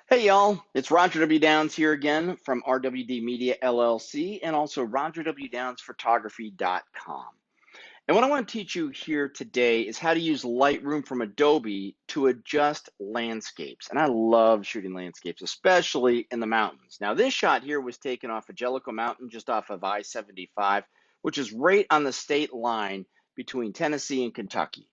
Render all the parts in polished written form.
Hey y'all, it's Roger W. Downs here again from RWD Media LLC and also RogerWDownsPhotography.com. And what I want to teach you here today is how to use Lightroom from Adobe to adjust landscapes. And I love shooting landscapes, especially in the mountains. Now, this shot here was taken off of Jellicoe Mountain, just off of I-75, which is right on the state line between Tennessee and Kentucky.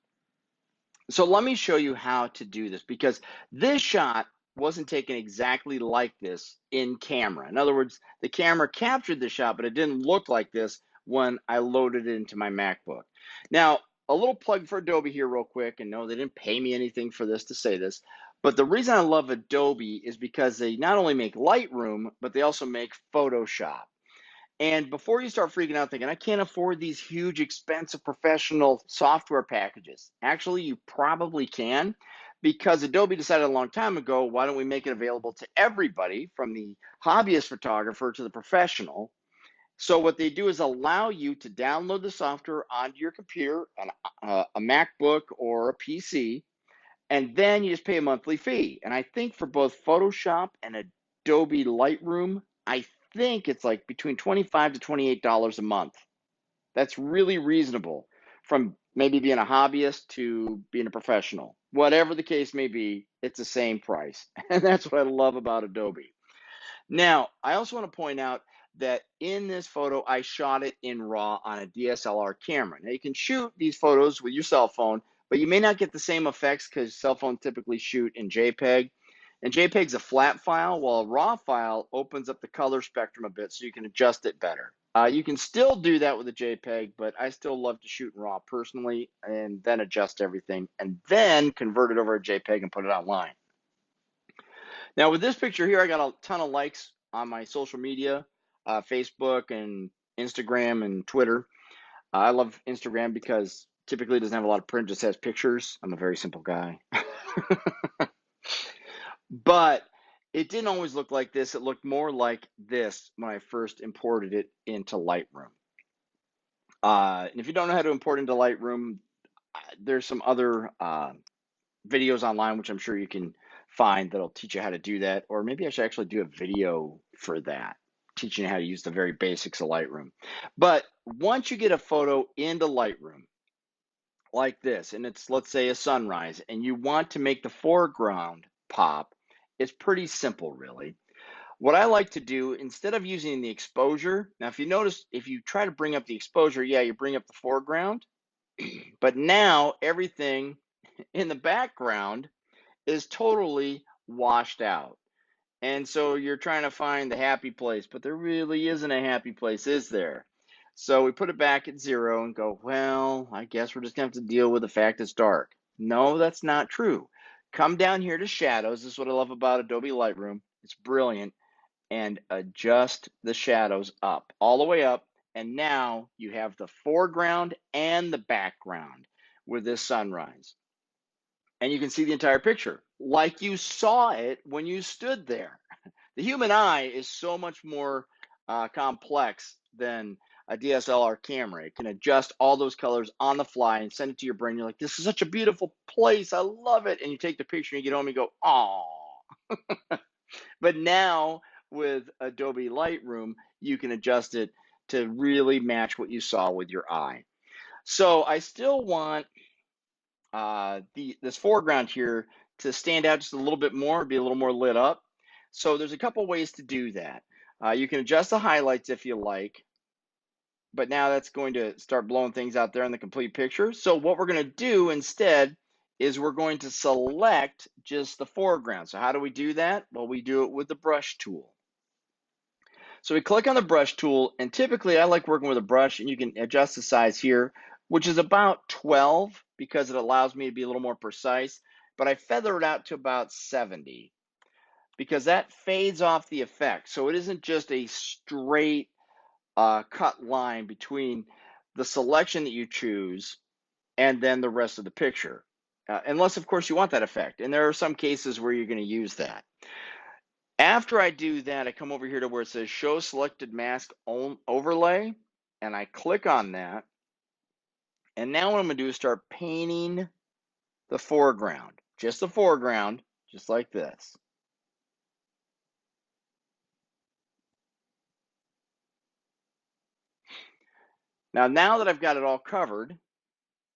So let me show you how to do this because this shot wasn't taken exactly like this in camera. In other words, the camera captured the shot, but it didn't look like this when I loaded it into my MacBook. Now, a little plug for Adobe here real quick, and no, they didn't pay me anything for this to say this, but the reason I love Adobe is because they not only make Lightroom, but they also make Photoshop. And before you start freaking out thinking, I can't afford these huge, expensive professional software packages. Actually, you probably can because Adobe decided a long time ago, why don't we make it available to everybody from the hobbyist photographer to the professional? So what they do is allow you to download the software onto your computer, a MacBook or a PC, and then you just pay a monthly fee. And I think for both Photoshop and Adobe Lightroom, I think it's like between $25 to $28 a month. That's really reasonable from maybe being a hobbyist to being a professional. Whatever the case may be, it's the same price. And that's what I love about Adobe. Now, I also want to point out that in this photo, I shot it in RAW on a DSLR camera. Now, you can shoot these photos with your cell phone, but you may not get the same effects because cell phones typically shoot in JPEG. And JPEG's a flat file, while a RAW file opens up the color spectrum a bit so you can adjust it better. You can still do that with a JPEG, but I still love to shoot in RAW personally and then adjust everything and then convert it over to JPEG and put it online. Now with this picture here, I got a ton of likes on my social media, Facebook and Instagram and Twitter. I love Instagram because typically it doesn't have a lot of print, just has pictures. I'm a very simple guy. But it didn't always look like this. It looked more like this when I first imported it into Lightroom. And if you don't know how to import into Lightroom, there's some other videos online, which I'm sure you can find that'll teach you how to do that. Or maybe I should actually do a video for that, teaching you how to use the very basics of Lightroom. But once you get a photo into Lightroom like this, and it's, let's say, a sunrise, and you want to make the foreground pop, it's pretty simple, really. What I like to do, instead of using the exposure, now if you notice, if you try to bring up the exposure, yeah, you bring up the foreground, but now everything in the background is totally washed out. And so you're trying to find the happy place, but there really isn't a happy place, is there? So we put it back at 0 and go, well, I guess we're just going to have to deal with the fact it's dark. No, that's not true. Come down here to shadows. This is what I love about Adobe Lightroom. It's brilliant. And adjust the shadows up, all the way up. And now you have the foreground and the background with this sunrise. And you can see the entire picture like you saw it when you stood there. The human eye is so much more complex than a DSLR camera. It can adjust all those colors on the fly and send it to your brain. You're like, this is such a beautiful place. I love it. And you take the picture and you get home and you go, oh. But now with Adobe Lightroom, you can adjust it to really match what you saw with your eye. So I still want this foreground here to stand out just a little bit more, be a little more lit up. So there's a couple ways to do that. You can adjust the highlights if you like, but now that's going to start blowing things out there in the complete picture. So what we're going to do instead is we're going to select just the foreground. So how do we do that? Well, we do it with the brush tool. So we click on the brush tool, and typically I like working with a brush, and you can adjust the size here, which is about 12 because it allows me to be a little more precise, but I feather it out to about 70 because that fades off the effect. So it isn't just a straight cut line between the selection that you choose and then the rest of the picture, unless of course you want that effect. And there are some cases where you're going to use that. After I do that, I come over here to where it says Show Selected Mask Overlay, and I click on that. And now what I'm going to do is start painting the foreground, just the foreground, just like this. Now that I've got it all covered,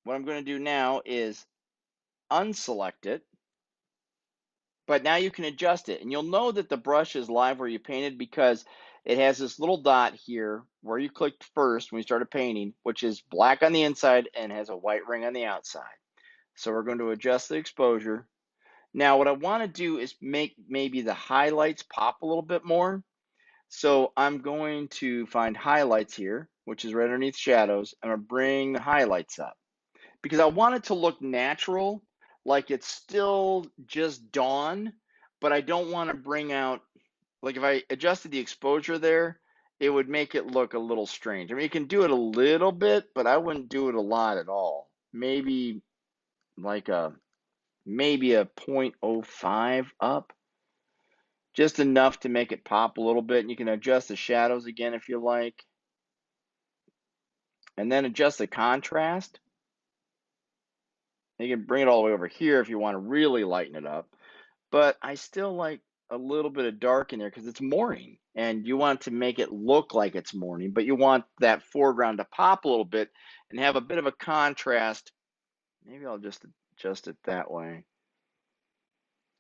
what I'm going to do now is unselect it. But now you can adjust it, and you'll know that the brush is live where you painted because it has this little dot here where you clicked first when you started painting, which is black on the inside and has a white ring on the outside. So we're going to adjust the exposure. Now what I want to do is make maybe the highlights pop a little bit more. So I'm going to find highlights here, which is right underneath shadows. I'm going to bring the highlights up because I want it to look natural, like it's still just dawn, but I don't want to bring out, like if I adjusted the exposure there, it would make it look a little strange. I mean, you can do it a little bit, but I wouldn't do it a lot at all. Maybe like maybe a 0.05 up, just enough to make it pop a little bit. And you can adjust the shadows again if you like, and then adjust the contrast. You can bring it all the way over here if you want to really lighten it up. But I still like a little bit of dark in there because it's morning and you want to make it look like it's morning, but you want that foreground to pop a little bit and have a bit of a contrast. Maybe I'll just adjust it that way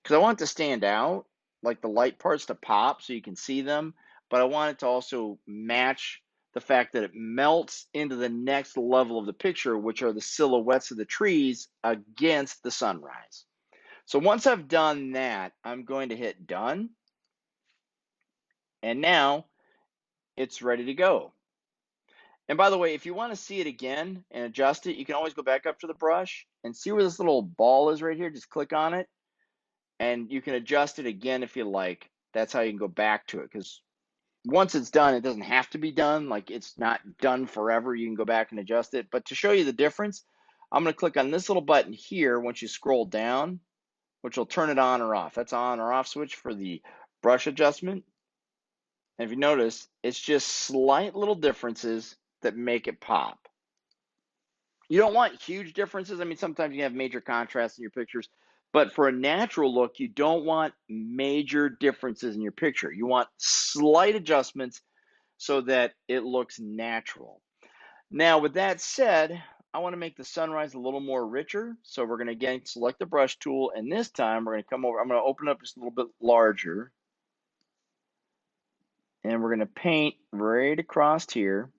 because I want it to stand out, like the light parts to pop so you can see them, but I want it to also match the fact that it melts into the next level of the picture, which are the silhouettes of the trees against the sunrise. So once I've done that, I'm going to hit done. And now it's ready to go. And by the way, if you want to see it again and adjust it, you can always go back up to the brush and see where this little ball is right here. Just click on it and you can adjust it again if you like. That's how you can go back to it, because once it's done, it doesn't have to be done. Like it's not done forever. You can go back and adjust it. But to show you the difference, I'm going to click on this little button here once you scroll down, which will turn it on or off. That's on or off switch for the brush adjustment. And if you notice, it's just slight little differences that make it pop. You don't want huge differences. I mean, sometimes you have major contrast in your pictures, but for a natural look, you don't want major differences in your picture. You want slight adjustments so that it looks natural. Now, with that said, I want to make the sunrise a little more richer. So we're going to again select the brush tool, and this time we're going to come over. I'm going to open up just a little bit larger, and we're going to paint right across here,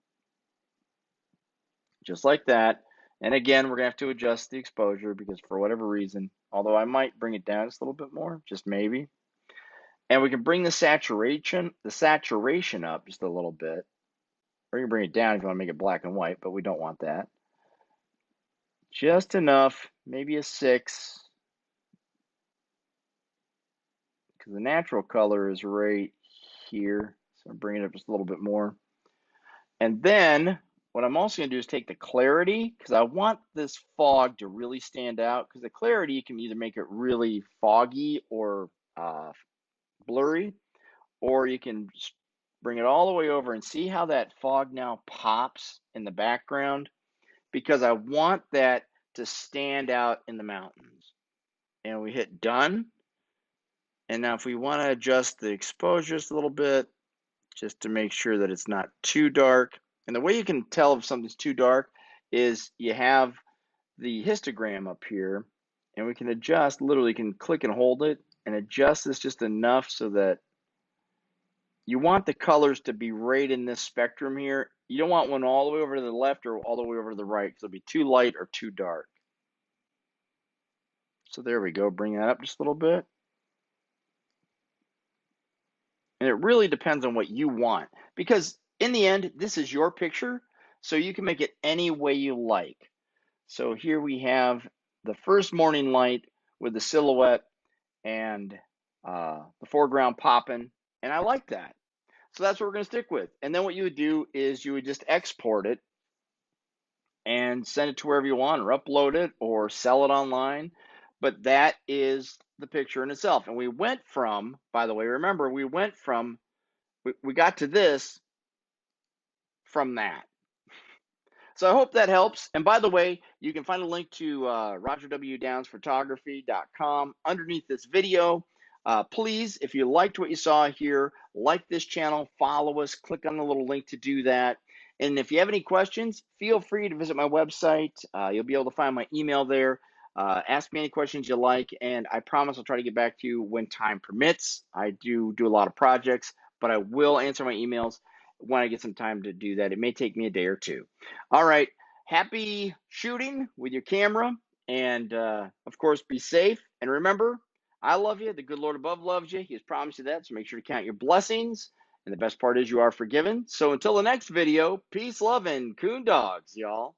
just like that. And again, we're going to have to adjust the exposure because for whatever reason, although I might bring it down just a little bit more, just maybe. And we can bring the saturation up just a little bit. Or you can bring it down if you want to make it black and white, but we don't want that. Just enough, maybe a 6. Because the natural color is right here. So I'm bringing it up just a little bit more. And then what I'm also going to do is take the clarity, because I want this fog to really stand out, because the clarity, you can either make it really foggy or blurry, or you can bring it all the way over and see how that fog now pops in the background, because I want that to stand out in the mountains. And we hit done. And now if we want to adjust the exposure just a little bit, just to make sure that it's not too dark. And the way you can tell if something's too dark is you have the histogram up here, and we can adjust, literally can click and hold it and adjust this just enough so that you want the colors to be right in this spectrum here. You don't want one all the way over to the left or all the way over to the right, because it'll be too light or too dark. So there we go, bring that up just a little bit. And it really depends on what you want, because in the end, this is your picture, so you can make it any way you like. So here we have the first morning light with the silhouette and the foreground popping, and I like that. So that's what we're going to stick with. And then what you would do is you would just export it and send it to wherever you want, or upload it or sell it online. But that is the picture in itself. And we went from, by the way, remember, we went from, we got to this from that. So I hope that helps. And by the way, you can find a link to rogerwdownsphotography.com underneath this video. Please, if you liked what you saw here, like this channel, follow us, click on the little link to do that. And if you have any questions, feel free to visit my website. You'll be able to find my email there. Ask me any questions you like, and I promise I'll try to get back to you when time permits. I do a lot of projects, but I will answer my emails when I get some time to do that. It may take me a day or two. All right. Happy shooting with your camera. And of course, be safe. And remember, I love you. The good Lord above loves you. He has promised you that. So make sure to count your blessings. And the best part is you are forgiven. So until the next video, peace, love, and coon dogs, y'all.